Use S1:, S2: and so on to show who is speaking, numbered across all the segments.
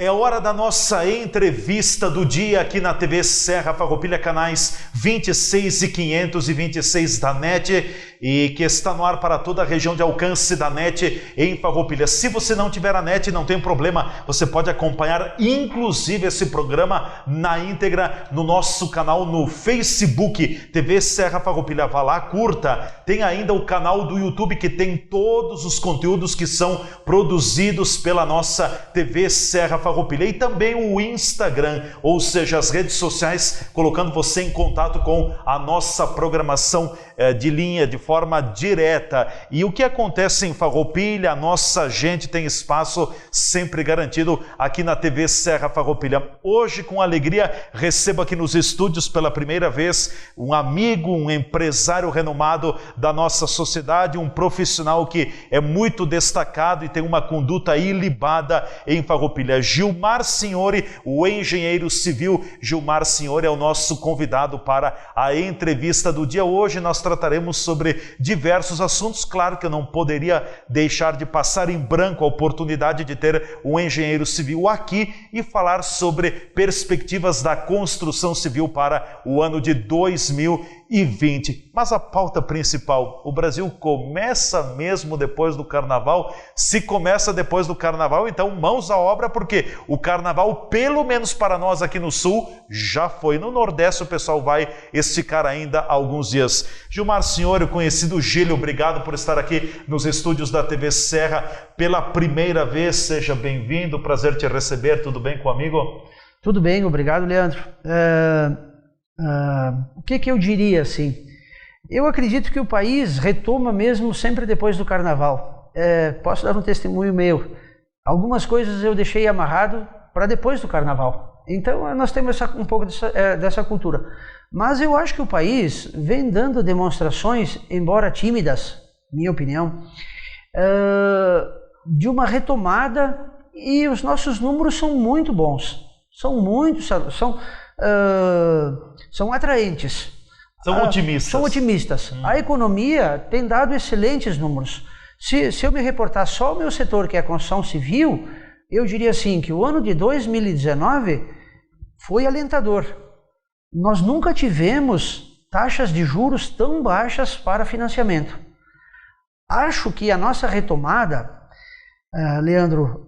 S1: É hora da nossa entrevista do dia aqui na TV Serra Farroupilha, canais 26 e 526 da NET, e que está no ar para toda a região de alcance da NET em Farroupilha. Se você não tiver a NET, não tem problema, você pode acompanhar inclusive esse programa na íntegra no nosso canal no Facebook, TV Serra Farroupilha. Vá lá, curta. Tem ainda o canal do YouTube que tem todos os conteúdos que são produzidos pela nossa TV Serra Farroupilha, e também o Instagram, ou seja, as redes sociais, colocando você em contato com a nossa programação de linha, de forma direta. E o que acontece em Farroupilha, a nossa gente tem espaço sempre garantido aqui na TV Serra Farroupilha. Hoje, com alegria, recebo aqui nos estúdios pela primeira vez um amigo, um empresário renomado da nossa sociedade, um profissional que é muito destacado e tem uma conduta ilibada em Farroupilha. Gilmar Signori, o engenheiro civil. Gilmar Signori é o nosso convidado para a entrevista do dia. Hoje nós trataremos sobre diversos assuntos. Claro que eu não poderia deixar de passar em branco a oportunidade de ter um engenheiro civil aqui e falar sobre perspectivas da construção civil para o ano de 2020. Mas a pauta principal, o Brasil começa mesmo depois do Carnaval? Se começa depois do Carnaval, então mãos à obra, porque o Carnaval, pelo menos para nós aqui no Sul, já foi. No Nordeste o pessoal vai esticar ainda alguns dias. Gilmar Signori, o conhecido Gílio, obrigado por estar aqui nos estúdios da TV Serra pela primeira vez. Seja bem-vindo, prazer te receber. Tudo bem com o amigo?
S2: Tudo bem, obrigado, Leandro. O que eu diria assim? Eu acredito que o país retoma mesmo sempre depois do Carnaval. Posso dar um testemunho meu. Algumas coisas eu deixei amarrado para depois do Carnaval. Então nós temos um pouco dessa cultura. Mas eu acho que o país vem dando demonstrações, embora tímidas, minha opinião, de uma retomada, e os nossos números são muito bons. São atraentes.
S1: São otimistas.
S2: São otimistas. A economia tem dado excelentes números. Se eu me reportar só ao meu setor, que é a construção civil, eu diria assim que o ano de 2019 foi alentador. Nós nunca tivemos taxas de juros tão baixas para financiamento. Acho que a nossa retomada, Leandro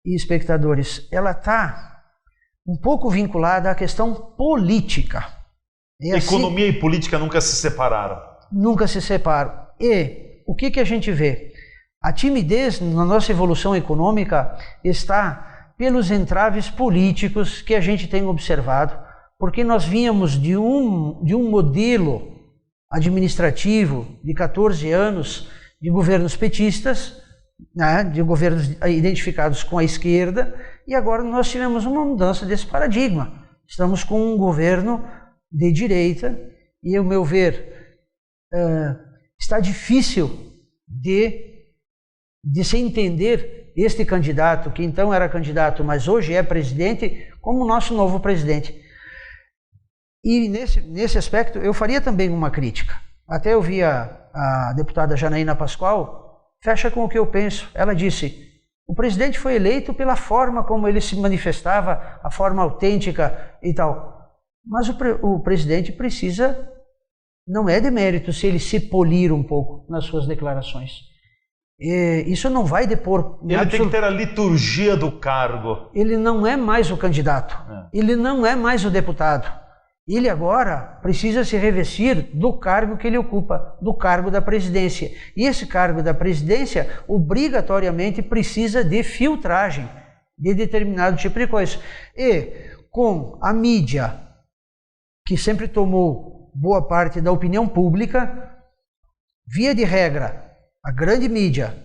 S2: e espectadores, ela está um pouco vinculada à questão política.
S1: Economia e política nunca se separaram.
S2: Nunca se separam. E o que a gente vê? A timidez na nossa evolução econômica está pelos entraves políticos que a gente tem observado, porque nós vínhamos de um modelo administrativo de 14 anos de governos petistas, né, de governos identificados com a esquerda, e agora nós tivemos uma mudança desse paradigma. Estamos com um governo de direita e, ao meu ver, está difícil de se entender este candidato, que então era candidato, mas hoje é presidente, como o nosso novo presidente. E nesse aspecto eu faria também uma crítica. Até eu vi a deputada Janaína Pascoal, fecha com o que eu penso. Ela disse: o presidente foi eleito pela forma como ele se manifestava, a forma autêntica e tal. Mas o presidente precisa, não é demérito se ele se polir um pouco nas suas declarações. Isso não vai depor...
S1: Ele tem que ter a liturgia do cargo.
S2: Ele não é mais o candidato, ele não é mais o deputado. Ele agora precisa se revestir do cargo que ele ocupa, do cargo da presidência. E esse cargo da presidência obrigatoriamente precisa de filtragem de determinado tipo de coisa. E com a mídia, que sempre tomou boa parte da opinião pública, via de regra, a grande mídia,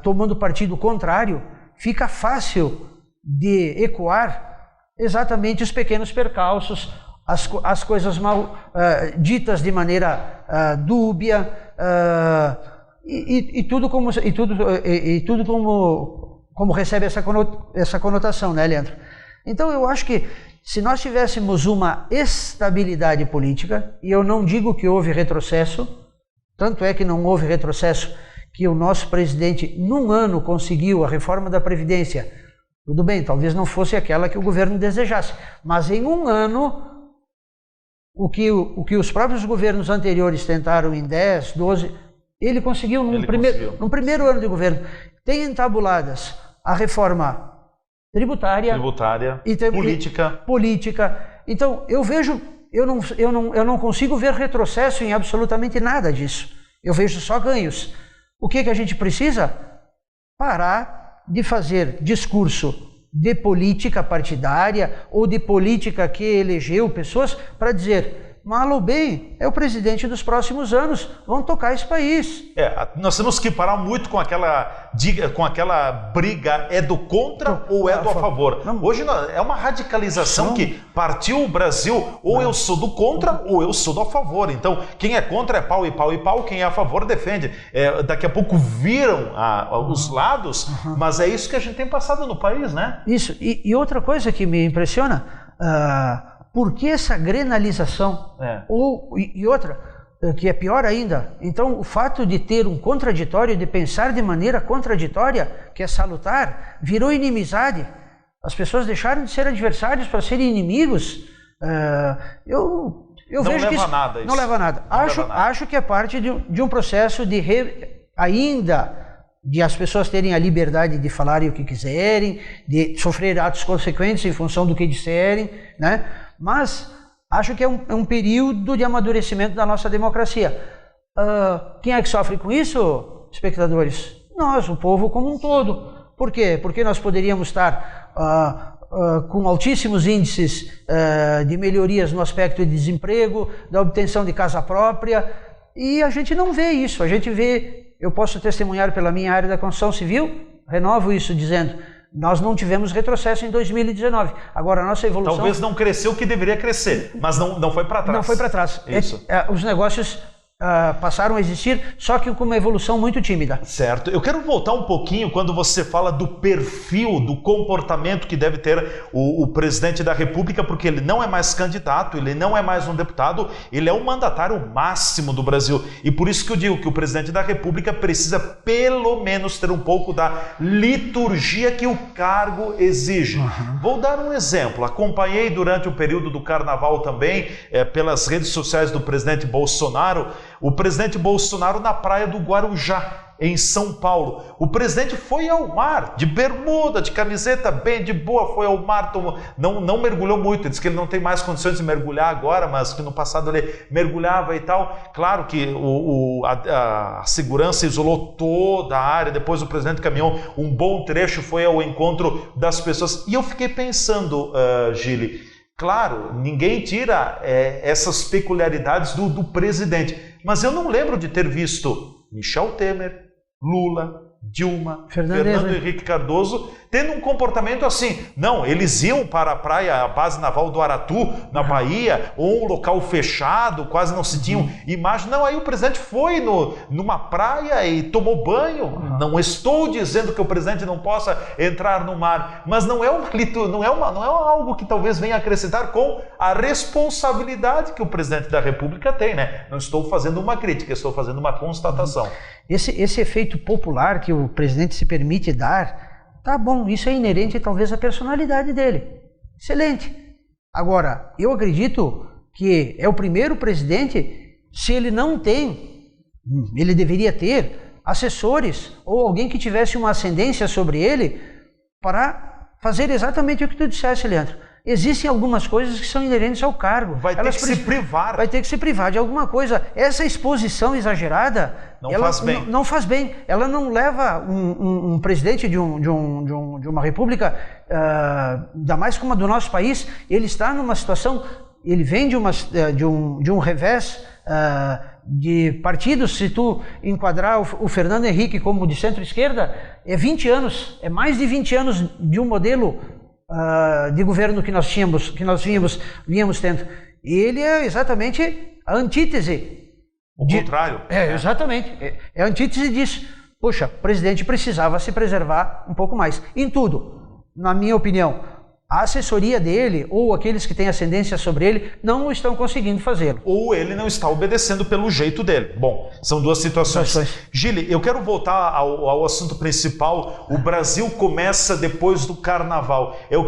S2: tomando partido contrário, fica fácil de ecoar exatamente os pequenos percalços, as coisas mal ditas de maneira dúbia, e tudo como recebe essa conotação, né, Leandro? Então eu acho que se nós tivéssemos uma estabilidade política, e eu não digo que houve retrocesso, tanto é que não houve retrocesso, que o nosso presidente, num ano, conseguiu a reforma da Previdência. Tudo bem, talvez não fosse aquela que o governo desejasse, mas em um ano, o que os próprios governos anteriores tentaram em 10, 12, ele conseguiu no primeiro ano de governo. Tem entabuladas a reforma tributária e política. Então, eu não consigo ver retrocesso em absolutamente nada disso. Eu vejo só ganhos. O que a gente precisa? Parar de fazer discurso de política partidária ou de política que elegeu pessoas para dizer, mal ou bem, é o presidente dos próximos anos, vão tocar esse país.
S1: Nós temos que parar muito com aquela briga, é do contra ou é do a favor. Não. Hoje é uma radicalização que partiu o Brasil, ou eu sou do contra ou eu sou do a favor. Então, quem é contra é pau e pau e pau, quem é a favor defende. Daqui a pouco viram os lados, mas é isso que a gente tem passado no país, né?
S2: Isso, e outra coisa que me impressiona, por que essa grenalização? E outra, que é pior ainda, então o fato de ter um contraditório, de pensar de maneira contraditória, que é salutar, virou inimizade. As pessoas deixaram de ser adversários para serem inimigos. Eu vejo que isso não leva a nada. Acho que é parte de um processo ainda de as pessoas terem a liberdade de falarem o que quiserem, de sofrer atos consequentes em função do que disserem, né? Mas acho que é um período de amadurecimento da nossa democracia. Quem é que sofre com isso, espectadores? Nós, o povo como um todo. Por quê? Porque nós poderíamos estar com altíssimos índices de melhorias no aspecto de desemprego, da obtenção de casa própria, e a gente não vê isso. A gente vê, eu posso testemunhar pela minha área da construção civil, renovo isso dizendo, nós não tivemos retrocesso em 2019. Agora, a nossa evolução...
S1: Talvez não cresceu o que deveria crescer, mas não foi para trás.
S2: Não foi para trás.
S1: Isso.
S2: Os negócios passaram a existir, só que com uma evolução muito tímida.
S1: Certo. Eu quero voltar um pouquinho quando você fala do perfil, do comportamento que deve ter o presidente da República, porque ele não é mais candidato, ele não é mais um deputado, ele é o mandatário máximo do Brasil. E por isso que eu digo que o presidente da República precisa pelo menos ter um pouco da liturgia que o cargo exige. Vou dar um exemplo. Acompanhei durante o período do Carnaval também, pelas redes sociais do presidente Bolsonaro, o presidente Bolsonaro na praia do Guarujá, em São Paulo. O presidente foi ao mar, de bermuda, de camiseta, bem de boa, foi ao mar, não mergulhou muito, ele disse que ele não tem mais condições de mergulhar agora, mas que no passado ele mergulhava e tal. Claro que a segurança isolou toda a área, depois o presidente caminhou um bom trecho, foi ao encontro das pessoas. E eu fiquei pensando, Gili, claro, ninguém tira essas peculiaridades do presidente, mas eu não lembro de ter visto Michel Temer, Lula, Dilma, Fernando Henrique Cardoso tendo um comportamento assim. Não, eles iam para a praia, a base naval do Aratu, na Bahia, ou um local fechado, quase não se tinham imagem. Não, aí o presidente foi numa praia e tomou banho. Não estou dizendo que o presidente não possa entrar no mar, mas não é algo que talvez venha acrescentar com a responsabilidade que o presidente da República tem, né? Não estou fazendo uma crítica, estou fazendo uma constatação.
S2: Esse efeito popular que o presidente se permite dar, tá bom, isso é inerente talvez à personalidade dele. Excelente. Agora, eu acredito que é o primeiro presidente, se ele não tem, ele deveria ter assessores ou alguém que tivesse uma ascendência sobre ele para fazer exatamente o que tu disseste, Leandro. Existem algumas coisas que são inerentes ao cargo.
S1: Vai ter que se privar.
S2: Vai ter que se privar de alguma coisa. Essa exposição exagerada não faz bem. Ela não leva um presidente de uma república, ainda mais como a do nosso país, ele está numa situação, ele vem de um revés de partidos. Se tu enquadrar o Fernando Henrique como de centro-esquerda, é 20 anos, é mais de 20 anos de um modelo de governo que nós víamos tendo. Ele é exatamente a antítese.
S1: O contrário.
S2: Exatamente. É a antítese disso. Poxa, o presidente precisava se preservar um pouco mais. Em tudo, na minha opinião, a assessoria dele, ou aqueles que têm ascendência sobre ele, não estão conseguindo fazê-lo.
S1: Ou ele não está obedecendo pelo jeito dele. Bom, são duas situações. Gili, eu quero voltar ao assunto principal. O Brasil começa depois do Carnaval. Eu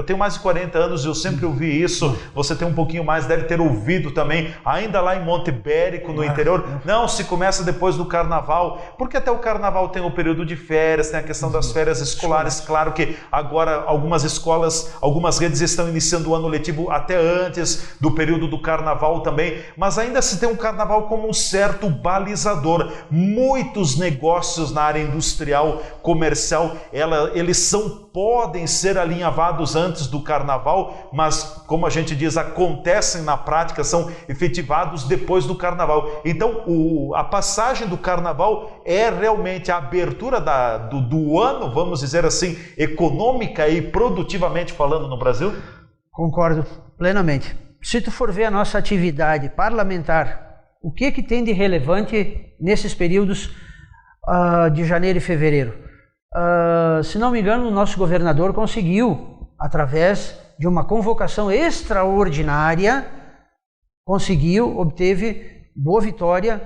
S1: tenho mais de 40 anos e eu sempre ouvi isso. Você tem um pouquinho mais, deve ter ouvido também, ainda lá em Monte Bérico, no interior. Não, se começa depois do Carnaval, porque até o Carnaval tem o período de férias, tem a questão das férias escolares. Claro que agora algumas escolas, algumas redes estão iniciando o ano letivo até antes do período do Carnaval também, mas ainda se tem um Carnaval como um certo balizador. Muitos negócios na área industrial, comercial, eles podem ser alinhavados antes do Carnaval, mas, como a gente diz, acontecem na prática, são efetivados depois do Carnaval. Então, a passagem do Carnaval é realmente a abertura do ano, vamos dizer assim, econômica e produtivamente falando no Brasil?
S2: Concordo plenamente. Se tu for ver a nossa atividade parlamentar, o que tem de relevante nesses períodos de janeiro e fevereiro? Se não me engano, o nosso governador conseguiu, através de uma convocação extraordinária, obteve boa vitória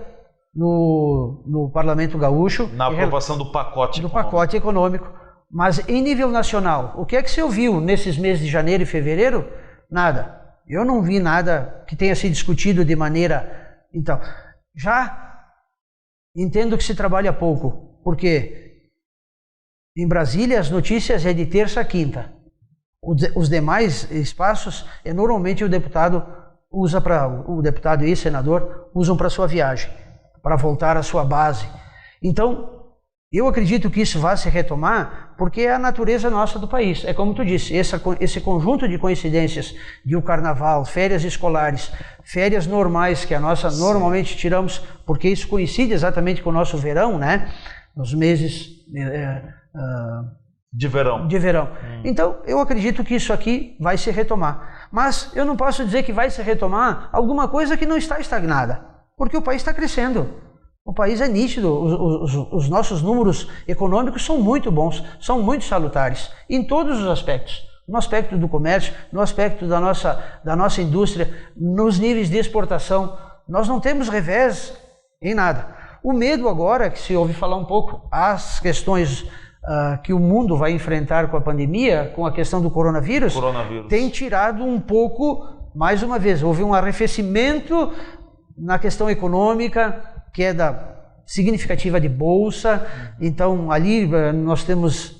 S2: no Parlamento Gaúcho.
S1: Na aprovação do pacote econômico.
S2: pacote econômico. Mas em nível nacional, o que é que se ouviu nesses meses de janeiro e fevereiro? Nada. Eu não vi nada que tenha sido discutido de maneira... Então, já entendo que se trabalha pouco, porque em Brasília as notícias é de terça a quinta. Os demais espaços normalmente o deputado e senador usam para sua viagem, para voltar à sua base. Então, eu acredito que isso vai se retomar porque é a natureza nossa do país. É como tu disse, esse conjunto de coincidências de o Carnaval, férias escolares, férias normais que normalmente tiramos, porque isso coincide exatamente com o nosso verão, né? Nos meses
S1: de verão.
S2: Então, eu acredito que isso aqui vai se retomar. Mas eu não posso dizer que vai se retomar alguma coisa que não está estagnada, porque o país está crescendo. O país é nítido, os nossos números econômicos são muito bons, são muito salutares, em todos os aspectos. No aspecto do comércio, no aspecto da nossa indústria, nos níveis de exportação. Nós não temos revés em nada. O medo agora, que se ouve falar um pouco, as questões que o mundo vai enfrentar com a pandemia, com a questão do coronavírus, tem tirado um pouco, mais uma vez, houve um arrefecimento na questão econômica, queda significativa de bolsa. Então ali nós temos,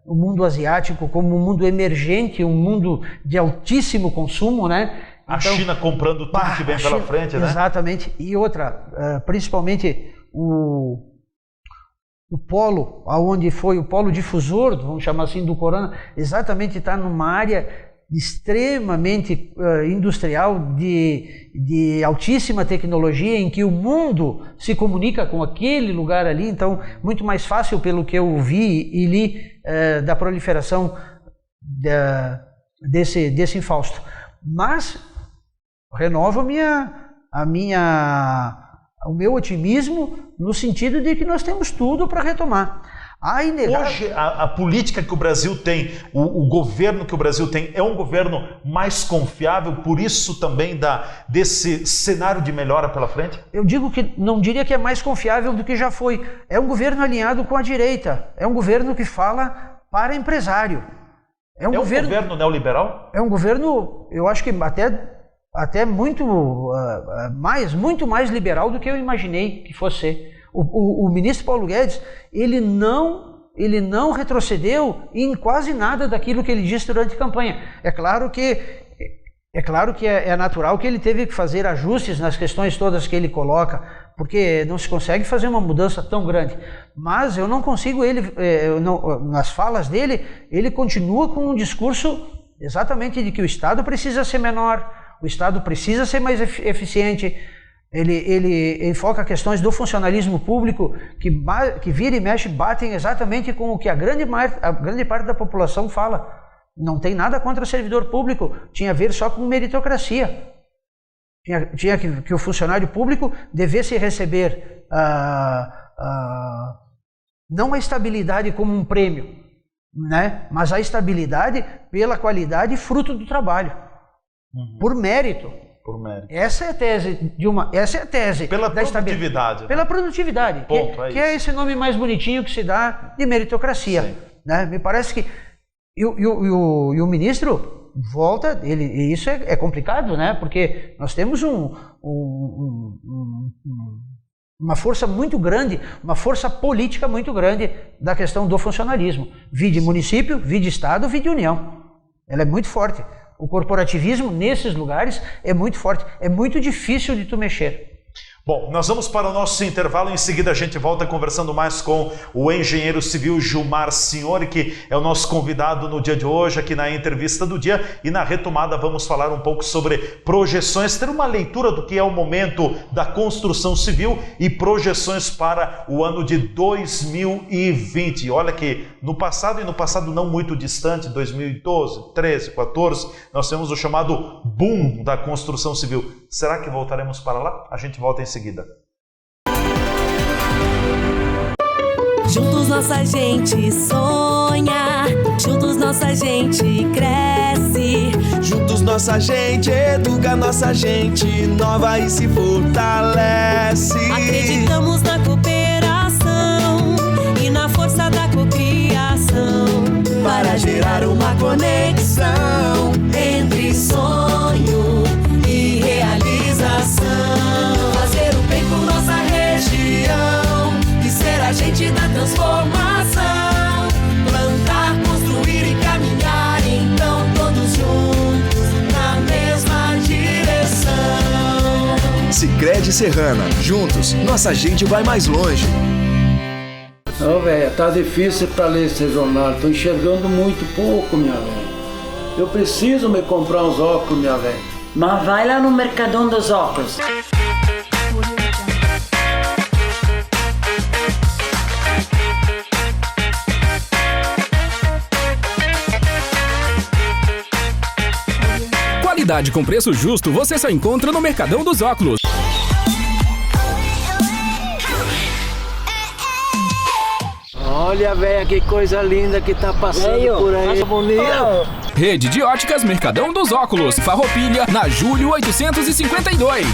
S2: o mundo asiático como um mundo emergente, um mundo de altíssimo consumo, né?
S1: A China comprando tudo que vem pela frente, né?
S2: Exatamente. E outra, principalmente o polo, aonde foi o polo difusor, vamos chamar assim, do corona, exatamente está numa área extremamente industrial, de altíssima tecnologia, em que o mundo se comunica com aquele lugar ali. Então, muito mais fácil, pelo que eu vi e li, da proliferação desse infausto. Mas renovo o meu otimismo no sentido de que nós temos tudo para retomar.
S1: Hoje, a política que o Brasil tem, o governo que o Brasil tem, é um governo mais confiável, por isso também desse cenário de melhora pela frente?
S2: Eu não diria que é mais confiável do que já foi. É um governo alinhado com a direita, é um governo que fala para empresário.
S1: É um governo neoliberal?
S2: É um governo, eu acho que até muito mais liberal do que eu imaginei que fosse ser. O ministro Paulo Guedes, ele não retrocedeu em quase nada daquilo que ele disse durante a campanha. É claro que é natural que ele teve que fazer ajustes nas questões todas que ele coloca, porque não se consegue fazer uma mudança tão grande. Mas eu não consigo, nas falas dele, ele continua com um discurso exatamente de que o Estado precisa ser menor, o Estado precisa ser mais eficiente. Ele foca questões do funcionalismo público que vira e mexe, batem exatamente com o que a grande parte da população fala. Não tem nada contra servidor público, tinha a ver só com meritocracia. Tinha que o funcionário público devesse receber não a estabilidade como um prêmio, né? Mas a estabilidade pela qualidade fruto do trabalho, por mérito.
S1: Por mérito.
S2: Essa é a tese
S1: pela
S2: da
S1: produtividade. Né?
S2: Pela produtividade,
S1: Ponto,
S2: que é esse nome mais bonitinho que se dá de meritocracia, né? Me parece que e o ministro volta, isso é complicado, né? Porque nós temos uma força muito grande, uma força política muito grande da questão do funcionalismo. Vide município, vide Estado, vide União. Ela é muito forte. O corporativismo nesses lugares é muito forte. É muito difícil de tu mexer.
S1: Bom, nós vamos para o nosso intervalo, em seguida a gente volta conversando mais com o engenheiro civil Gilmar Signori, que é o nosso convidado no dia de hoje, aqui na entrevista do dia, e na retomada vamos falar um pouco sobre projeções, ter uma leitura do que é o momento da construção civil e projeções para o ano de 2020. Olha que no passado, e no passado não muito distante, 2012, 13, 14, nós temos o chamado boom da construção civil. Será que voltaremos para lá? A gente volta em seguida.
S3: Juntos nossa gente sonha, juntos nossa gente cresce.
S4: Juntos nossa gente educa, nossa gente inova e se fortalece.
S3: Acreditamos na cooperação e na força da cocriação
S4: para gerar uma conexão entre sonho e realização. Fazer o bem por nossa região e ser agente da transformação. Plantar, construir e caminhar, então todos juntos na mesma direção.
S5: Sicredi Serrana, juntos nossa gente vai mais longe.
S6: Ô, velho, tá difícil pra ler esse jornal, tô enxergando muito pouco, minha velha. Eu preciso me comprar uns óculos, minha velha.
S7: Mas vai lá no Mercadão dos Óculos.
S8: Qualidade com preço justo você só encontra no Mercadão dos Óculos.
S6: Olha, velho, que coisa linda que tá passando por aí. Nossa, bonita.
S8: Rede de Óticas Mercadão dos Óculos, Farroupilha, na Júlio 852.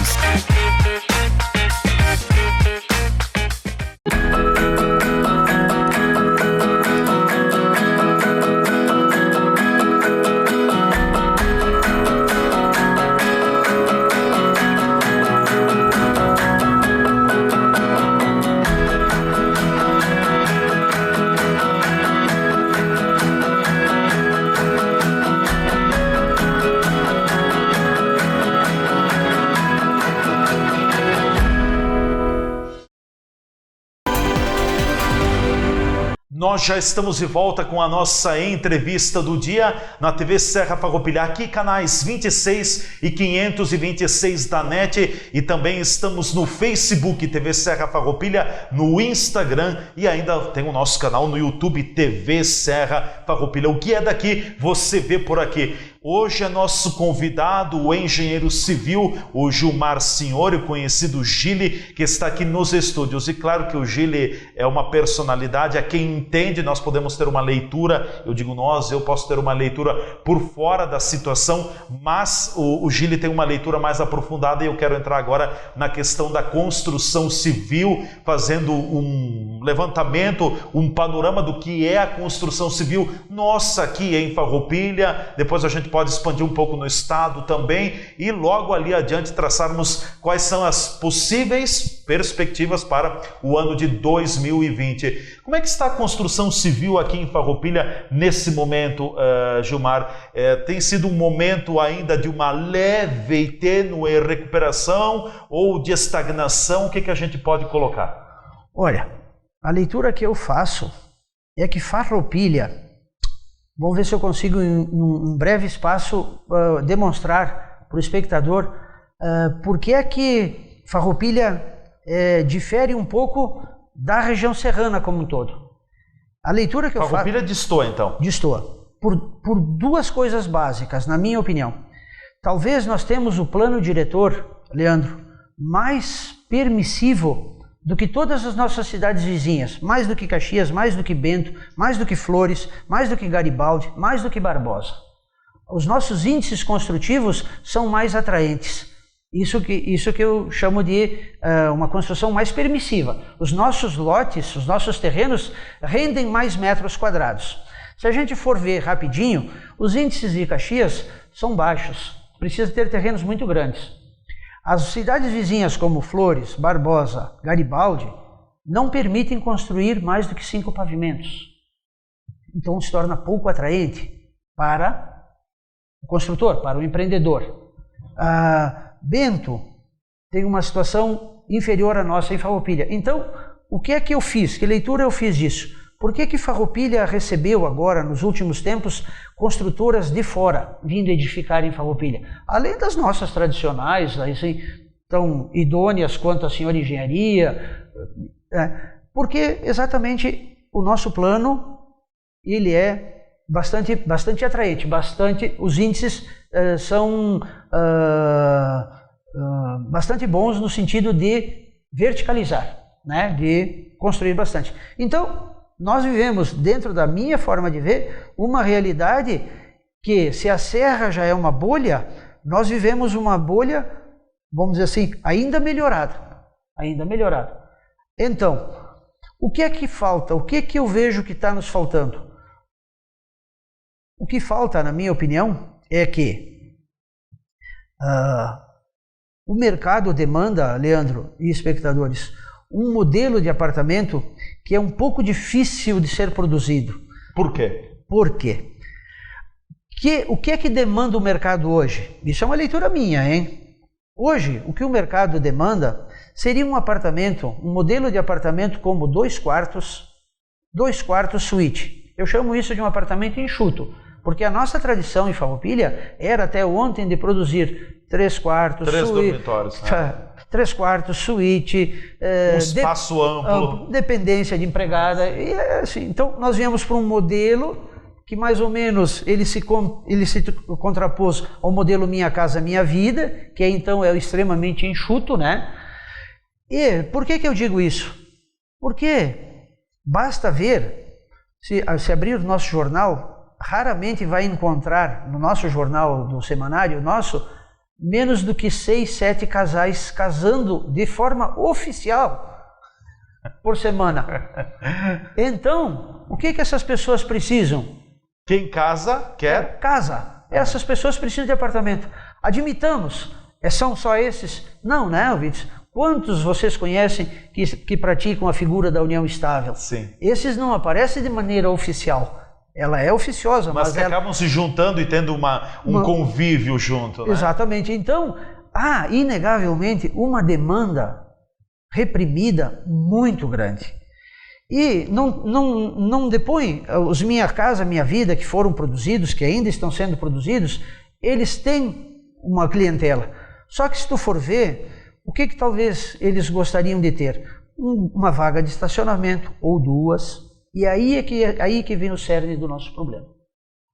S1: Nós já estamos de volta com a nossa entrevista do dia na TV Serra Farroupilha, aqui canais 26 e 526 da NET, e também estamos no Facebook TV Serra Farroupilha, no Instagram, e ainda tem o nosso canal no YouTube TV Serra Farroupilha. O que é daqui, você vê por aqui. Hoje é nosso convidado, o engenheiro civil, o Gilmar Signori, conhecido Gili, que está aqui nos estúdios. E claro que o Gili é uma personalidade, a quem entende, nós podemos ter uma leitura, eu digo nós, eu posso ter uma leitura por fora da situação, mas o Gili tem uma leitura mais aprofundada, e eu quero entrar agora na questão da construção civil, fazendo um levantamento, um panorama do que é a construção civil nossa aqui em Farroupilha. Depois a gente pode expandir um pouco no estado também, e logo ali adiante traçarmos quais são as possíveis perspectivas para o ano de 2020. Como é que está a construção civil aqui em Farroupilha nesse momento, Gilmar? Tem sido um momento ainda de uma leve e tênue recuperação ou de estagnação? O que a gente pode colocar?
S2: Olha, a leitura que eu faço é que Farroupilha, vamos ver se eu consigo, em um breve espaço, demonstrar para o espectador por que é que Farroupilha difere um pouco da região serrana como um todo. A leitura que eu faço...
S1: Farroupilha destoa, então?
S2: Destoa. Por duas coisas básicas, na minha opinião. Talvez nós temos o plano diretor, Leandro, mais permissivo do que todas as nossas cidades vizinhas, mais do que Caxias, mais do que Bento, mais do que Flores, mais do que Garibaldi, mais do que Barbosa. Os nossos índices construtivos são mais atraentes. Isso que eu chamo de uma construção mais permissiva. Os nossos lotes, os nossos terrenos rendem mais metros quadrados. Se a gente for ver rapidinho, os índices de Caxias são baixos. Precisa ter terrenos muito grandes. As cidades vizinhas como Flores, Barbosa, Garibaldi não permitem construir mais do que 5 pavimentos. Então se torna pouco atraente para o construtor, para o empreendedor. Bento tem uma situação inferior à nossa em Farroupilha. Então, o que é que eu fiz? Que leitura eu fiz disso? Por que Farroupilha recebeu agora, nos últimos tempos, construtoras de fora vindo edificar em Farroupilha? Além das nossas tradicionais, assim, tão idôneas quanto a senhora engenharia, porque exatamente o nosso plano ele é bastante atraente, os índices são bastante bons no sentido de verticalizar, né, de construir bastante. Então, nós vivemos, dentro da minha forma de ver, uma realidade que, se a serra já é uma bolha, nós vivemos uma bolha, vamos dizer assim, ainda melhorada. Então, o que é que falta? O que é que eu vejo que está nos faltando? O que falta, na minha opinião, é que o mercado demanda, Leandro e espectadores, um modelo de apartamento que é um pouco difícil de ser produzido.
S1: Por quê?
S2: Por quê? O que é que demanda o mercado hoje? Isso é uma leitura minha, hein? Hoje, o que o mercado demanda seria um apartamento, um modelo de apartamento como 2 quartos suíte. Eu chamo isso de um apartamento enxuto, porque a nossa tradição em Farroupilha era até ontem de produzir 3 quartos,
S1: 3
S2: suíte,
S1: dormitórios, né?
S2: 3 quartos, suíte,
S1: um espaço amplo,
S2: dependência de empregada, e assim. Então nós viemos para um modelo que mais ou menos ele se contrapôs ao modelo Minha Casa Minha Vida, que então é extremamente enxuto, né? E por que eu digo isso? Porque basta ver, se abrir o nosso jornal, raramente vai encontrar no nosso jornal do semanário nosso menos do que 6, 7 casais casando de forma oficial por semana. Então, o que essas pessoas precisam?
S1: Quem casa quer?
S2: Casa. Essas pessoas precisam de apartamento. Admitamos, são só esses? Não, né, ouvintes? Quantos vocês conhecem que praticam a figura da união estável?
S1: Sim.
S2: Esses não aparecem de maneira oficial. Ela é oficiosa, mas
S1: que acabam se juntando e tendo um convívio junto, né?
S2: Exatamente. Então, há inegavelmente uma demanda reprimida muito grande. E não depõe os Minha Casa Minha Vida que foram produzidos, que ainda estão sendo produzidos, eles têm uma clientela. Só que se tu for ver, o que talvez eles gostariam de ter? Uma vaga de estacionamento ou 2. E aí que vem o cerne do nosso problema.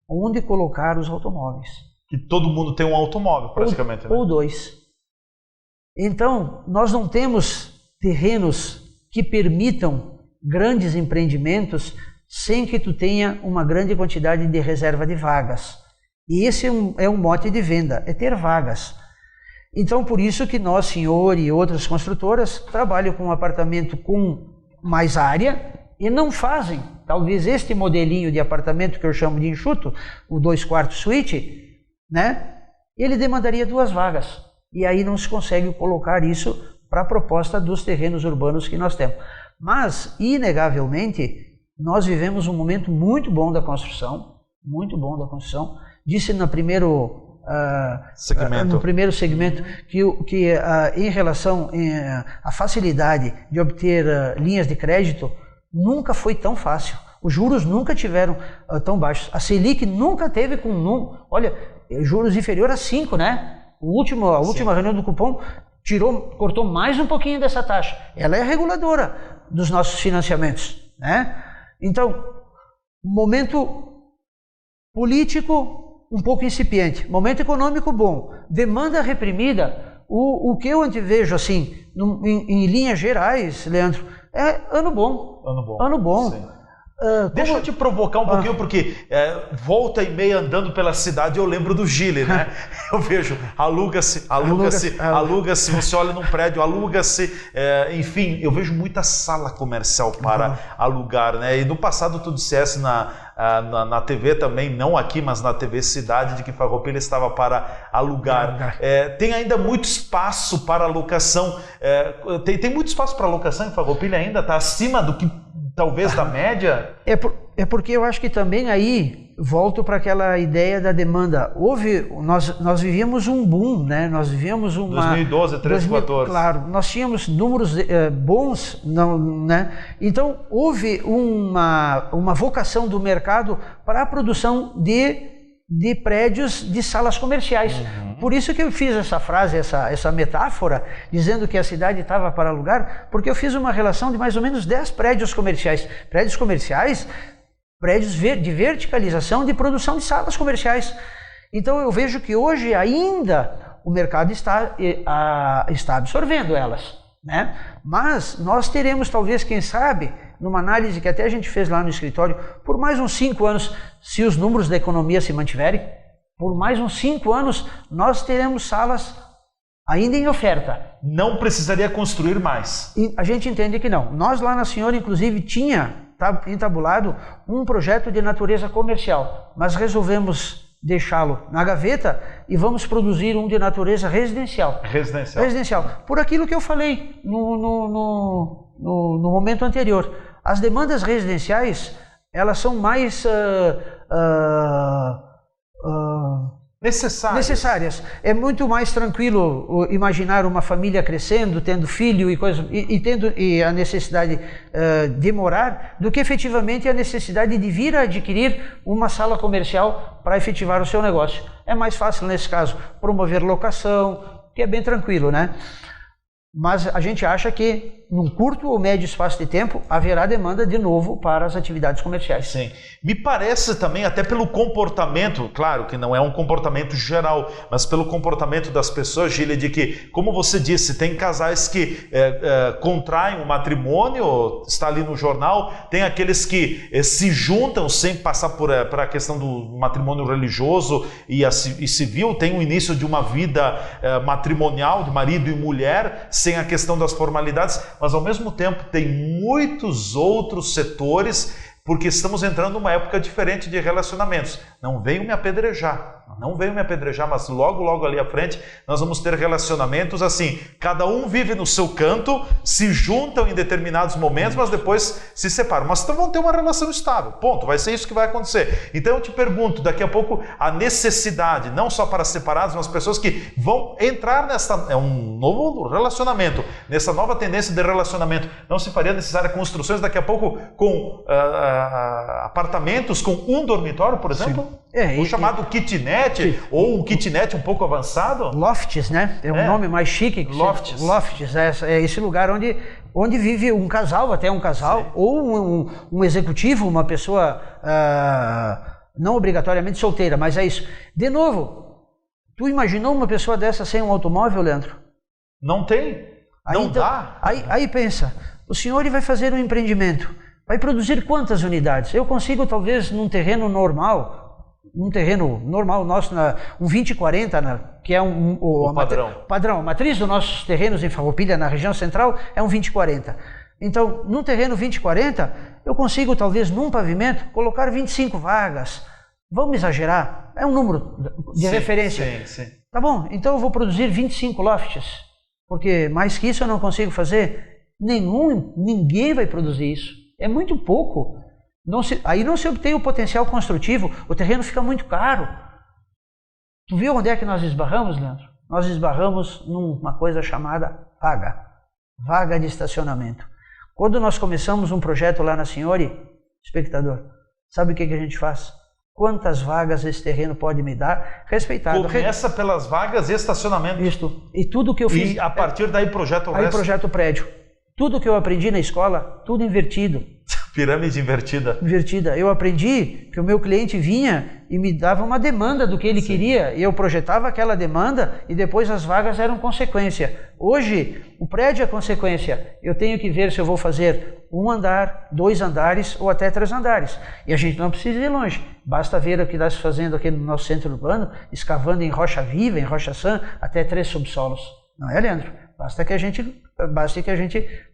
S2: Onde colocar os automóveis?
S1: Que todo mundo tem um automóvel, praticamente,
S2: ou 2. Então, nós não temos terrenos que permitam grandes empreendimentos sem que tu tenha uma grande quantidade de reserva de vagas. E esse é um mote de venda, é ter vagas. Então, por isso que nós, senhor e outras construtoras, trabalham com um apartamento com mais área, e não fazem, talvez este modelinho de apartamento que eu chamo de enxuto, o 2 quartos suíte, né? Ele demandaria 2 vagas. E aí não se consegue colocar isso para a proposta dos terrenos urbanos que nós temos. Mas, inegavelmente, nós vivemos um momento muito bom da construção, Disse no primeiro segmento que em relação à facilidade de obter linhas de crédito, nunca foi tão fácil. Os juros nunca tiveram tão baixos. A Selic nunca teve juros inferior a 5, né? A última reunião do cupom cortou mais um pouquinho dessa taxa. Ela é a reguladora dos nossos financiamentos, né? Então, momento político um pouco incipiente, momento econômico bom, demanda reprimida. O que eu antevejo assim em linhas gerais, Leandro, é ano bom. Ano bom.
S1: Sim. Deixa eu te provocar um pouquinho, porque volta e meia andando pela cidade eu lembro do Gile, né? Eu vejo, aluga-se, você olha num prédio, aluga-se, enfim, eu vejo muita sala comercial para alugar, né? E no passado tu dissesse na TV também, não aqui, mas na TV Cidade, de que Farroupilha estava para alugar. Tem ainda muito espaço para alocação, tem muito espaço para alocação em Farroupilha ainda? Está acima do que talvez da média?
S2: É porque eu acho que também aí volto para aquela ideia da demanda. Nós vivíamos um boom, né? Nós vivíamos
S1: 2012, 13, 14.
S2: Claro, nós tínhamos números bons, né? Então houve uma vocação do mercado para a produção de prédios de salas comerciais. Por isso que eu fiz essa frase, essa metáfora, dizendo que a cidade estava para alugar, porque eu fiz uma relação de mais ou menos 10 prédios comerciais. Prédios comerciais, prédios de verticalização de produção de salas comerciais. Então eu vejo que hoje ainda o mercado está absorvendo elas, né? Mas nós teremos talvez, quem sabe, numa análise que até a gente fez lá no escritório, por mais uns 5 anos, se os números da economia se mantiverem, por mais uns 5 anos, nós teremos salas ainda em oferta.
S1: Não precisaria construir mais.
S2: E a gente entende que não. Nós lá na Senhora, inclusive, tinha entabulado um projeto de natureza comercial, mas resolvemos deixá-lo na gaveta e vamos produzir um de natureza residencial. Residencial. Por aquilo que eu falei no momento anterior. As demandas residenciais, elas são mais necessárias. É muito mais tranquilo imaginar uma família crescendo, tendo filho e a necessidade de morar, do que efetivamente a necessidade de vir a adquirir uma sala comercial para efetivar o seu negócio. É mais fácil, nesse caso, promover locação, que é bem tranquilo, né? Mas a gente acha que, num curto ou médio espaço de tempo, haverá demanda de novo para as atividades comerciais.
S1: Sim. Me parece também, até pelo comportamento, claro que não é um comportamento geral, mas pelo comportamento das pessoas, Gile, de que, como você disse, tem casais que contraem um matrimônio, está ali no jornal, tem aqueles que se juntam sem passar por a questão do matrimônio religioso e civil, tem o início de uma vida matrimonial, de marido e mulher, sem a questão das formalidades, mas ao mesmo tempo tem muitos outros setores, porque estamos entrando numa época diferente de relacionamentos. Não venham me apedrejar, mas logo ali à frente nós vamos ter relacionamentos assim, cada um vive no seu canto, se juntam em determinados momentos, mas depois se separam. Mas vão ter uma relação estável, ponto, vai ser isso que vai acontecer. Então eu te pergunto, daqui a pouco a necessidade, não só para separados, mas pessoas que vão entrar é um novo relacionamento, nessa nova tendência de relacionamento, não se faria necessária construções daqui a pouco com apartamentos com um dormitório, por exemplo? O chamado kitnet, ou um kitnet um pouco avançado?
S2: Lofts, né? É um nome mais chique. Lofts, é esse lugar onde vive um casal, até um casal, sim, ou um executivo, uma pessoa não obrigatoriamente solteira, mas é isso. De novo, tu imaginou uma pessoa dessa sem um automóvel, Leandro?
S1: Não tem, não dá.
S2: Aí pensa, o senhor vai fazer um empreendimento, vai produzir quantas unidades? Eu consigo, talvez, num terreno normal nosso, um 20/40, que é o padrão. A matriz dos nossos terrenos em Farroupilha, na região central, é um 20/40. Então, num terreno 20/40, eu consigo, talvez, num pavimento, colocar 25 vagas. Vamos exagerar? É um número de referência.
S1: Sim.
S2: Tá bom, então eu vou produzir 25 lofts, porque mais que isso eu não consigo fazer. Ninguém vai produzir isso. É muito pouco. Aí não se obtém o potencial construtivo, o terreno fica muito caro. Tu viu onde é que nós esbarramos, Leandro? Nós esbarramos numa coisa chamada vaga de estacionamento. Quando nós começamos um projeto lá na Senhora, espectador, sabe o que a gente faz? Quantas vagas esse terreno pode me dar? Respeitado.
S1: Começa pelas vagas e estacionamento.
S2: Isso. E tudo que eu fiz...
S1: E a partir daí projeta o resto?
S2: Aí projeta o prédio. Tudo que eu aprendi na escola, tudo invertido.
S1: Pirâmide invertida.
S2: Invertida. Eu aprendi que o meu cliente vinha e me dava uma demanda do que ele queria, e eu projetava aquela demanda e depois as vagas eram consequência. Hoje, o prédio é consequência. Eu tenho que ver se eu vou fazer 1 andar, 2 andares ou até 3 andares. E a gente não precisa ir longe. Basta ver o que está se fazendo aqui no nosso centro urbano, escavando em rocha viva, em rocha sã, até 3 subsolos. Não é, Leandro? Basta que a gente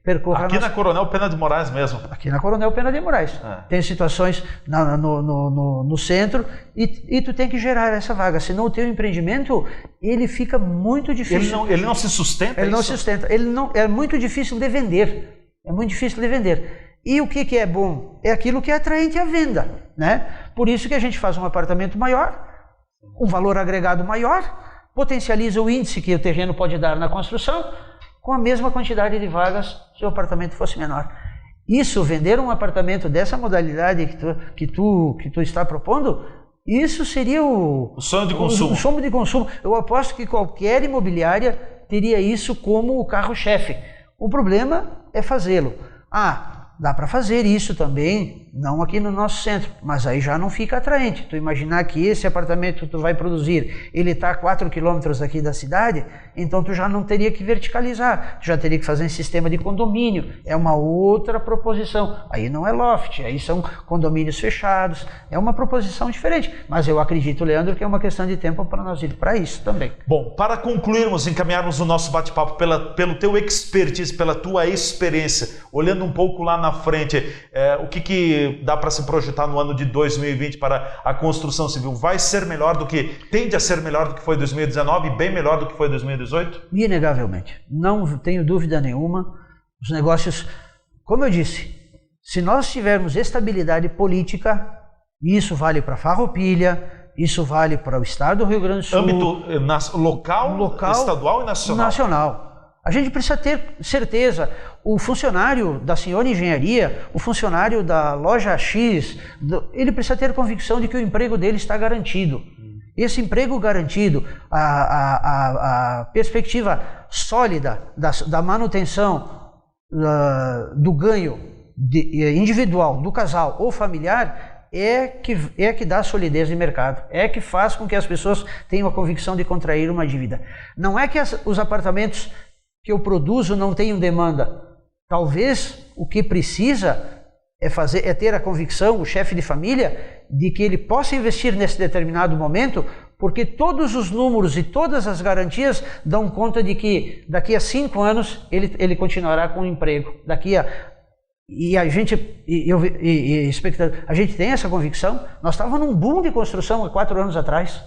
S2: percorra...
S1: Aqui na Coronel Pena de Moraes mesmo.
S2: Aqui na Coronel Pena de Moraes. Tem situações no centro e tu tem que gerar essa vaga, senão o teu empreendimento ele fica muito difícil.
S1: Ele não se sustenta?
S2: Ele não se sustenta. É muito difícil de vender. É muito difícil de vender. E o que é bom? É aquilo que é atraente à venda, né? Por isso que a gente faz um apartamento maior, um valor agregado maior, potencializa o índice que o terreno pode dar na construção, com a mesma quantidade de vagas se o apartamento fosse menor. Isso, vender um apartamento dessa modalidade que tu está propondo, isso seria o
S1: sonho de consumo.
S2: O sonho de consumo. Eu aposto que qualquer imobiliária teria isso como o carro-chefe. O problema é fazê-lo. Dá para fazer isso também, não aqui no nosso centro, mas aí já não fica atraente. Tu imaginar que esse apartamento que tu vai produzir, ele está a 4 quilômetros daqui da cidade, então tu já não teria que verticalizar, tu já teria que fazer um sistema de condomínio, é uma outra proposição. Aí não é loft, aí são condomínios fechados, é uma proposição diferente. Mas eu acredito, Leandro, que é uma questão de tempo para nós ir para isso também.
S1: Bom, para concluirmos, encaminharmos o nosso bate-papo pelo teu expertise, pela tua experiência, olhando um pouco lá na frente, o que dá para se projetar no ano de 2020 para a construção civil? Vai ser melhor tende a ser melhor do que foi 2019 e bem melhor do que foi 2018?
S2: Inegavelmente, não tenho dúvida nenhuma. Os negócios, como eu disse, se nós tivermos estabilidade política, isso vale para Farroupilha, isso vale para o estado do Rio Grande do Sul.
S1: Âmbito local, estadual e nacional.
S2: A gente precisa ter certeza. O funcionário da Senhora Engenharia, o funcionário da loja X, ele precisa ter convicção de que o emprego dele está garantido. Esse emprego garantido, a perspectiva sólida da manutenção do ganho individual, do casal ou familiar, é que dá solidez de mercado, é que faz com que as pessoas tenham a convicção de contrair uma dívida. Não é que os apartamentos que eu produzo não tenham demanda. Talvez o que precisa é ter a convicção, o chefe de família, de que ele possa investir nesse determinado momento, porque todos os números e todas as garantias dão conta de que daqui a 5 anos ele continuará com o emprego. A gente tem essa convicção. Nós estávamos num boom de construção há 4 anos atrás,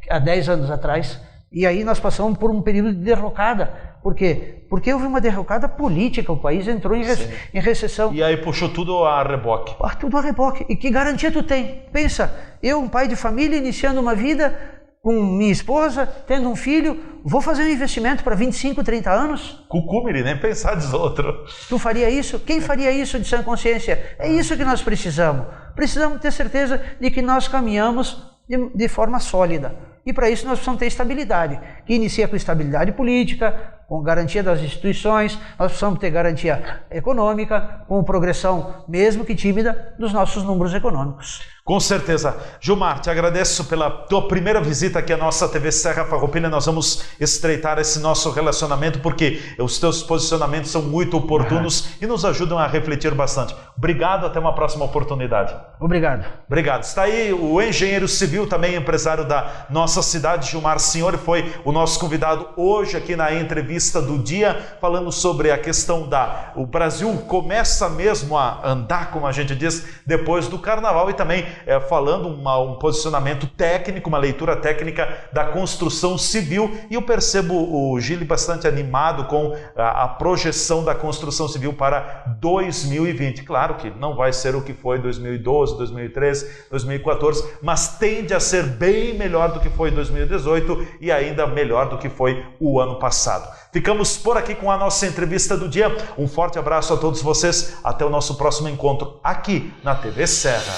S2: há 10 anos atrás, e aí nós passamos por um período de derrocada. Por quê? Porque houve uma derrocada política, o país entrou em recessão.
S1: E aí puxou tudo a reboque.
S2: Tudo a reboque. E que garantia tu tem? Pensa, eu, um pai de família, iniciando uma vida com minha esposa, tendo um filho, vou fazer um investimento para 25, 30 anos?
S1: Cucumiri, nem pensar diz outro.
S2: Tu faria isso? Quem faria isso de sã consciência? É isso que nós precisamos. Precisamos ter certeza de que nós caminhamos de forma sólida. E para isso nós precisamos ter estabilidade, que inicia com estabilidade política, com garantia das instituições, nós precisamos ter garantia econômica, com progressão, mesmo que tímida, dos nossos números econômicos.
S1: Com certeza. Gilmar, te agradeço pela tua primeira visita aqui à nossa TV Serra Farroupilha. Nós vamos estreitar esse nosso relacionamento porque os teus posicionamentos são muito oportunos e nos ajudam a refletir bastante. Obrigado, até uma próxima oportunidade.
S2: Obrigado.
S1: Obrigado. Está aí o engenheiro civil, também empresário da nossa cidade, Gilmar Signori, foi o nosso convidado hoje aqui na entrevista do dia, falando sobre a questão o Brasil começa mesmo a andar, como a gente diz, depois do carnaval, e também falando um posicionamento técnico, uma leitura técnica da construção civil, e eu percebo o Gili bastante animado com a projeção da construção civil para 2020. Claro que não vai ser o que foi 2012, 2013, 2014, mas tende a ser bem melhor do que foi 2018 e ainda melhor do que foi o ano passado. Ficamos por aqui com a nossa entrevista do dia. Um forte abraço a todos vocês. Até o nosso próximo encontro aqui na TV Serra.